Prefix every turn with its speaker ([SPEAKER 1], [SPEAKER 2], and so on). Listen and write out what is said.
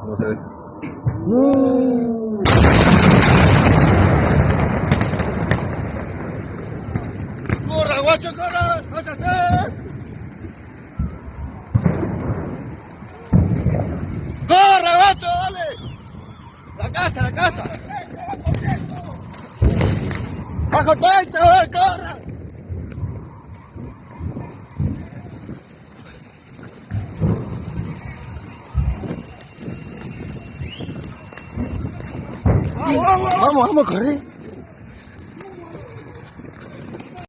[SPEAKER 1] No se ve. ¡No! ¡Corra, guacho, corra! ¡Pásate! ¡Corra, guacho, dale! ¡La casa, la casa! ¡Bajo el techo, corra! Vamos, vamos, corre.